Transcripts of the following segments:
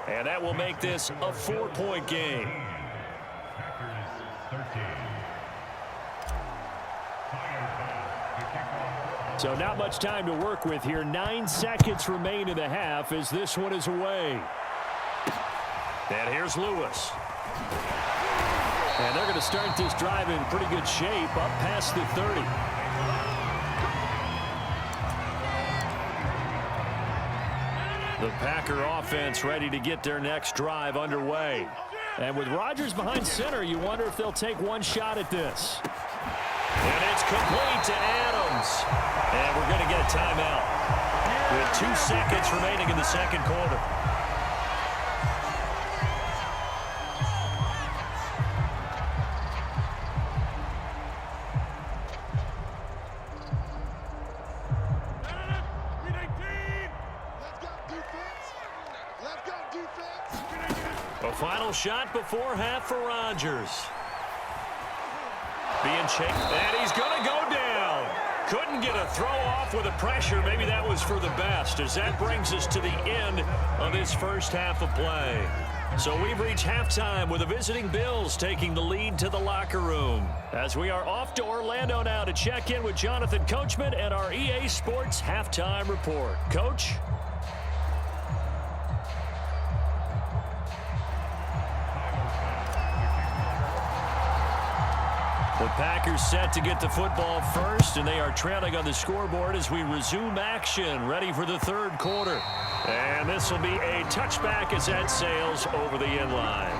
And that will make this a 4-point game. So not much time to work with here. 9 seconds remain in the half as this one is away. And here's Lewis. And they're going to start this drive in pretty good shape up past the 30. The Packer offense ready to get their next drive underway. And with Rodgers behind center, you wonder if they'll take one shot at this. And it's complete to Adams. And we're going to get a timeout with 2 seconds remaining in the second quarter. A final shot before half for Rodgers. Being shaken, and he's going to go down. Couldn't get a throw off with the pressure. Maybe that was for the best, as that brings us to the end of this first half of play. So we've reached halftime with the visiting Bills taking the lead to the locker room. As we are off to Orlando now to check in with Jonathan Coachman and our EA Sports halftime report. Coach? The Packers set to get the football first, and they are trailing on the scoreboard as we resume action, ready for the third quarter. And this will be a touchback as that sails over the end line.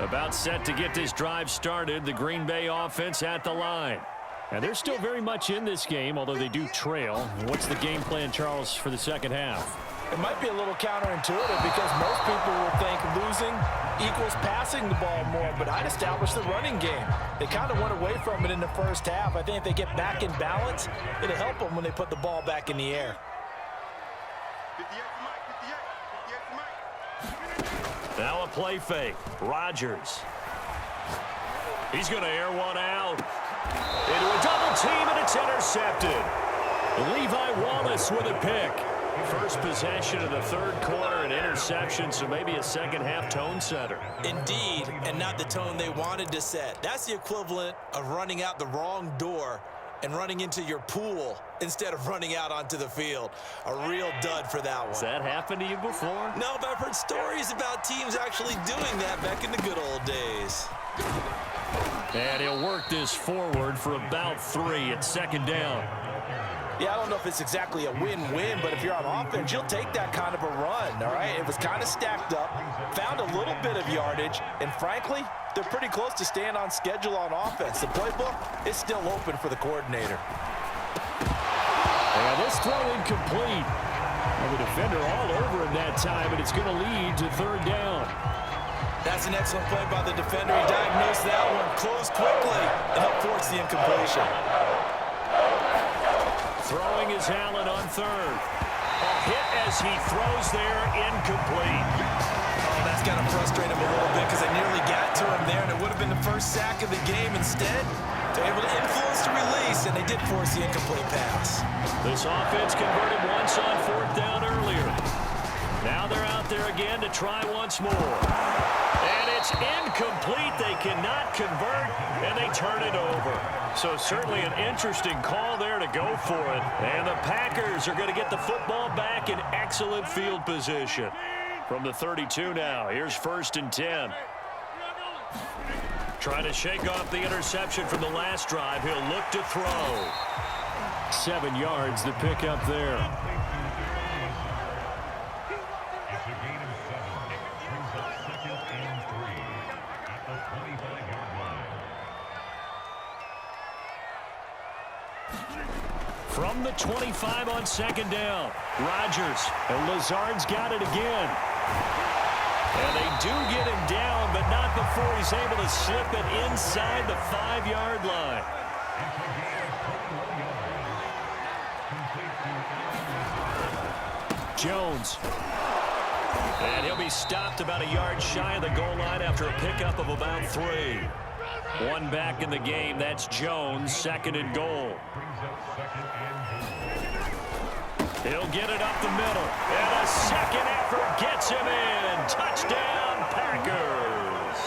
About set to get this drive started, the Green Bay offense at the line. And they're still very much in this game, although they do trail. What's the game plan, Charles, for the second half? It might be a little counterintuitive because most people will think losing equals passing the ball more, but I'd establish the running game. They kind of went away from it in the first half. I think if they get back in balance, it'll help them when they put the ball back in the air. Now a play fake. Rodgers. He's going to air one out. Into a double team, and it's intercepted. Levi Wallace with a pick. First possession of the third quarter, an interception, so maybe a second half tone setter. Indeed, and not the tone they wanted to set. That's the equivalent of running out the wrong door and running into your pool instead of running out onto the field. A real dud for that one. Has that happened to you before? No, but I've heard stories about teams actually doing that back in the good old days. And he'll work this forward for about 3 at second down. Yeah, I don't know if it's exactly a win-win, but if you're on offense, you'll take that kind of a run, all right? It was kind of stacked up, found a little bit of yardage, and frankly, they're pretty close to staying on schedule on offense. The playbook is still open for the coordinator. And this throw incomplete. And the defender all over him that time, and it's going to lead to third down. That's an excellent play by the defender. He diagnosed that one, closed quickly, and helped force the incompletion. Throwing is Allen on third. A hit as he throws there, incomplete. Oh, that's got to frustrate him a little bit because they nearly got to him there, and it would have been the first sack of the game. Instead, they're able to influence the release, and they did force the incomplete pass. This offense converted once on fourth down earlier. Now they're out there again to try once more. And it's incomplete. They cannot convert, and they turn it over. So certainly an interesting call there to go for it. And the Packers are going to get the football back in excellent field position. From the 32 now, here's 1st and 10. Trying to shake off the interception from the last drive. He'll look to throw. 7 yards, the pickup there. From the 25 on second down, Rodgers, and Lazard's got it again. And they do get him down, but not before he's able to slip it inside the 5-yard line. Jones. And he'll be stopped about a yard shy of the goal line after a pickup of about 3. One back in the game. That's Jones, 2nd and goal. He'll get it up the middle. And a second effort gets him in. Touchdown, Packers.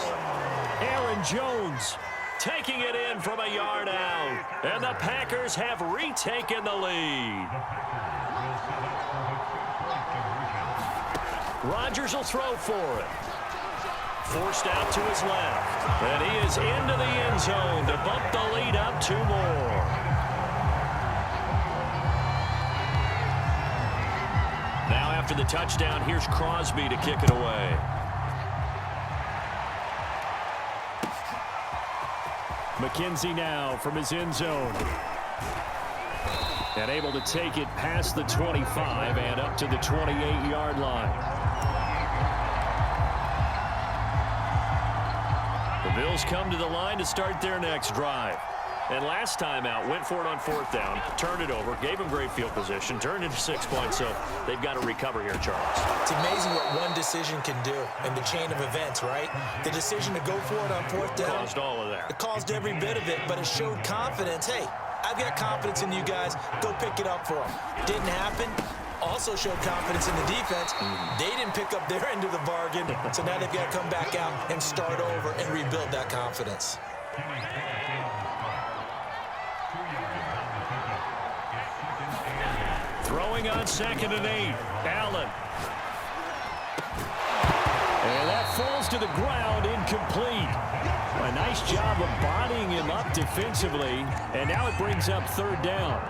Aaron Jones taking it in from a yard out. And the Packers have retaken the lead. Rodgers will throw for it. Forced out to his left. And he is into the end zone to bump the lead up 2 more. Now after the touchdown, here's Crosby to kick it away. McKenzie now from his end zone. And able to take it past the 25 and up to the 28-yard line. The Bills come to the line to start their next drive. And last time out, went for it on 4th down, turned it over, gave him great field position, turned into 6 points, so they've got to recover here, Charles. It's amazing what one decision can do in the chain of events, right? The decision to go for it on 4th down. Caused all of that. It caused every bit of it, but it showed confidence. Hey, I've got confidence in you guys. Go pick it up for them. Didn't happen. Also showed confidence in the defense. They didn't pick up their end of the bargain, so now they've got to come back out and start over and rebuild that confidence. Throwing on 2nd and 8. Allen. And that falls to the ground, incomplete. A nice job of bodying him up defensively, and now it brings up 3rd down.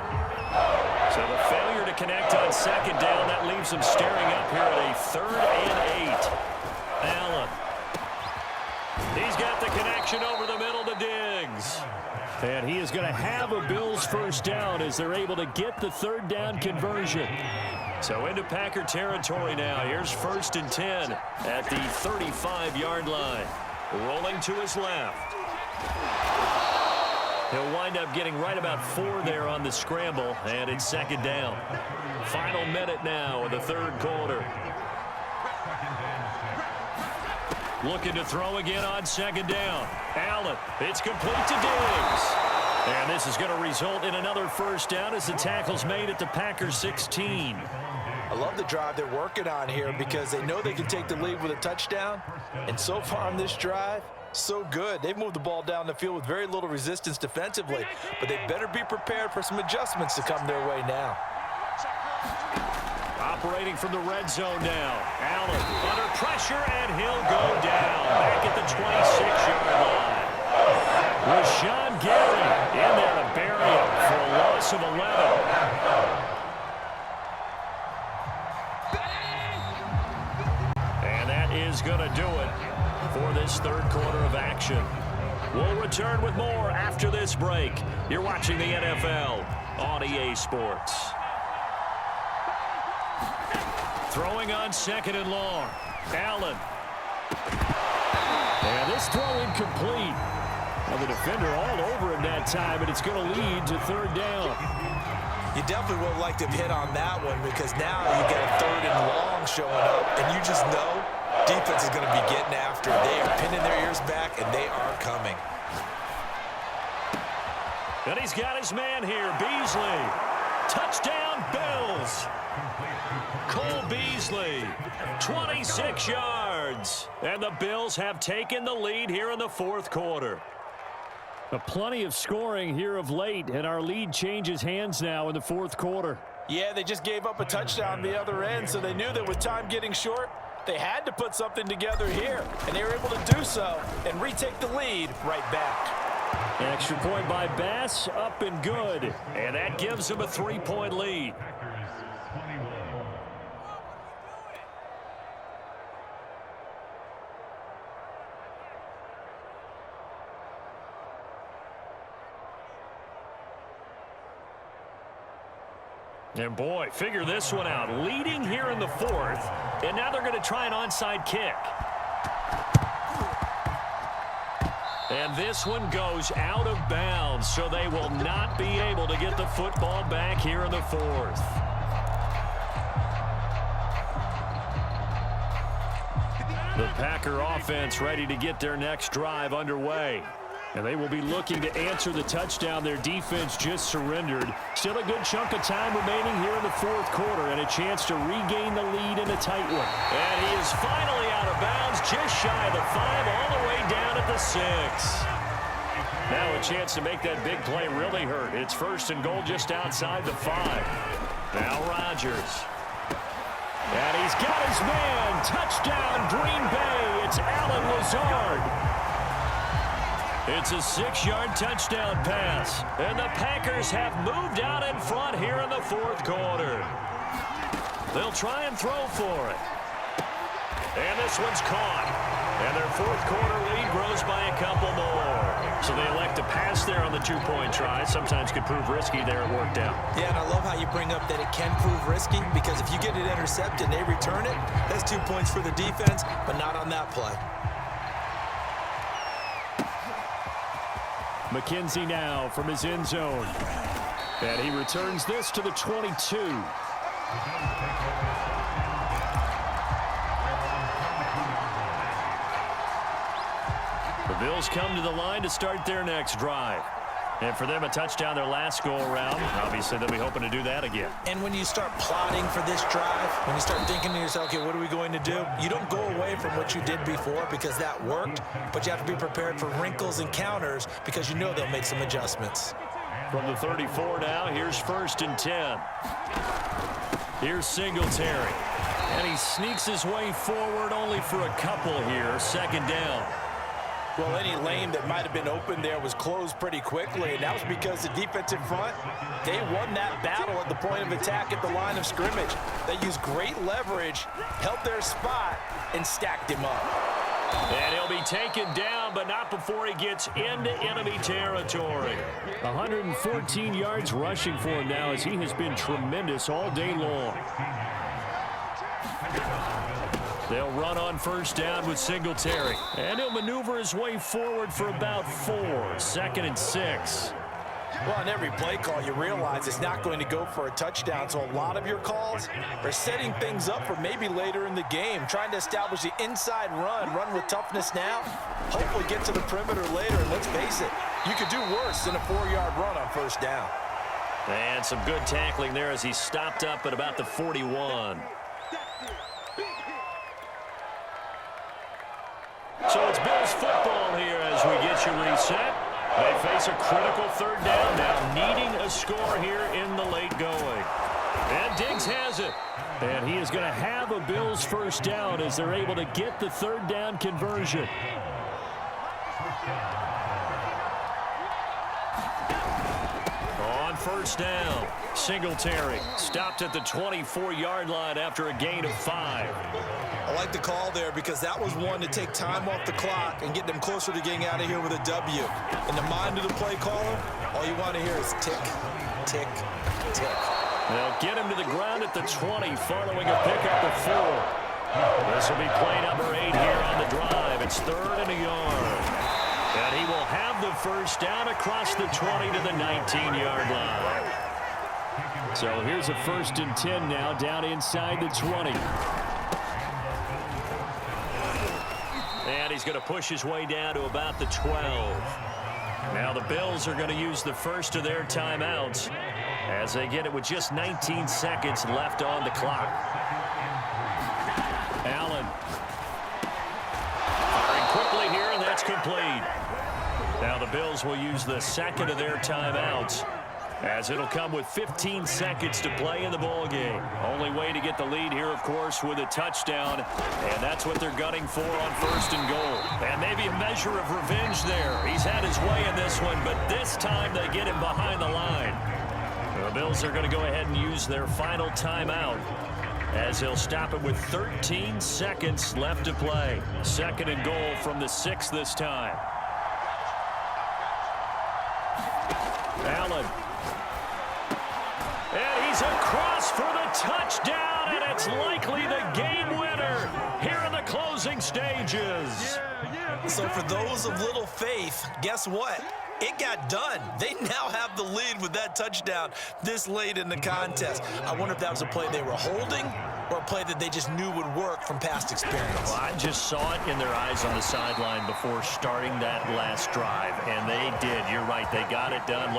So the failure to connect on 2nd down, that leaves him staring up here at a 3rd and 8. Allen. He's got the connection over the middle to Diggs. And he is going to have a Bills 1st down as they're able to get the 3rd down conversion. So into Packer territory now. Here's 1st and 10 at the 35-yard line. Rolling to his left. He'll wind up getting right about 4 there on the scramble, and it's 2nd down. Final minute now in the 3rd quarter. Looking to throw again on 2nd down. Allen, it's complete to Diggs. And this is going to result in another 1st down as the tackle's made at the Packers 16. I love the drive they're working on here because they know they can take the lead with a touchdown. And so far on this drive, so good. They've moved the ball down the field with very little resistance defensively, but they better be prepared for some adjustments to come their way now. Operating from the red zone now. Allen under pressure, and he'll go down back at the 26-yard line. Rashawn Gary in there to bury him for a loss of 11. And that is going to do it for this 3rd quarter of action. We'll return with more after this break. You're watching the NFL on EA Sports. Throwing on 2nd and long. Allen. And this throw incomplete. Well, the defender all over him that time, but it's going to lead to 3rd down. You definitely would have liked to hit on that one because now you got a 3rd and long showing up, and you just know defense is going to be getting after it. They are pinning their ears back, and they are coming. And he's got his man here, Beasley. Touchdown, Bills. Cole Beasley, 26 yards. And the Bills have taken the lead here in the 4th quarter. Plenty of scoring here of late, and our lead changes hands now in the 4th quarter. Yeah, they just gave up a touchdown the other end, so they knew that with time getting short, they had to put something together here, and they were able to do so and retake the lead right back. An extra point by Bass, up and good, and that gives them a 3-point lead. And boy, figure this one out. Leading here in the 4th, and now they're going to try an onside kick. And this one goes out of bounds, so they will not be able to get the football back here in the 4th. The Packer offense ready to get their next drive underway. And they will be looking to answer the touchdown their defense just surrendered. Still a good chunk of time remaining here in the fourth quarter and a chance to regain the lead in a tight one. And he is finally out of bounds, just shy of the 5, all the way down at the 6. Now a chance to make that big play really hurt. It's first and goal just outside the 5. Now Rodgers. And he's got his man. Touchdown, Green Bay. It's Allen Lazard. It's a 6-yard touchdown pass. And the Packers have moved out in front here in the fourth quarter. They'll try and throw for it. And this one's caught. And their fourth quarter lead grows by a couple more. So they elect to pass there on the 2-point try. Sometimes could prove risky there. It worked out. Yeah, and I love how you bring up that it can prove risky, because if you get it intercepted and they return it, that's 2 points for the defense, but not on that play. McKenzie now from his end zone. And he returns this to the 22. The Bills come to the line to start their next drive. And for them, a touchdown their last go-around. Obviously, they'll be hoping to do that again. And when you start plotting for this drive, when you start thinking to yourself, okay, what are we going to do? You don't go away from what you did before because that worked, but you have to be prepared for wrinkles and counters because you know they'll make some adjustments. From the 34 now, here's first and 10. Here's Singletary. And he sneaks his way forward only for a couple here. Second down. Well, any lane that might have been open there was closed pretty quickly, and that was because the defensive front, they won that battle at the point of attack at the line of scrimmage. They used great leverage, held their spot, and stacked him up. And he'll be taken down, but not before he gets into enemy territory. 114 yards rushing for him now, as he has been tremendous all day long. They'll run on first down with Singletary. And he'll maneuver his way forward for about 4. Second and 6. Well, on every play call, you realize it's not going to go for a touchdown. So a lot of your calls are setting things up for maybe later in the game, trying to establish the inside run with toughness now, hopefully get to the perimeter later. And let's face it, you could do worse than a 4-yard run on first down. And some good tackling there as he stopped up at about the 41. So it's Bills football here as we get you reset. They face a critical third down now, needing a score here in the late going. And Diggs has it. And he is going to have a Bills first down as they're able to get the third down conversion. On first down, Singletary stopped at the 24-yard line after a gain of 5. I like the call there because that was one to take time off the clock and get them closer to getting out of here with a W. In the mind of the play caller, all you want to hear is tick, tick, tick. They'll get him to the ground at the 20 following a pickup of 4. This will be play number 8 here on the drive. It's 3rd and a yard. And he will have the first down across the 20 to the 19-yard line. So here's a 1st and 10 now down inside the 20. And he's going to push his way down to about the 12. Now the Bills are going to use the first of their timeouts as they get it with just 19 seconds left on the clock. Allen. Firing quickly here, and that's complete. Now the Bills will use the second of their timeouts, as it'll come with 15 seconds to play in the ball game. Only way to get the lead here, of course, with a touchdown, and that's what they're gunning for on 1st and goal. And maybe a measure of revenge there. He's had his way in this one, but this time they get him behind the line. The Bills are going to go ahead and use their final timeout, as they'll stop it with 13 seconds left to play. 2nd and goal from the 6 this time. Allen. And he's across for the touchdown, and it's likely the game winner here in the closing stages. So for those of little faith, guess what? it got done. They now have the lead with that touchdown this late in the contest. I wonder if that was a play they were holding or a play that they just knew would work from past experience. Well, I just saw it in their eyes on the sideline before starting that last drive, and they did. You're right. They got it done. Look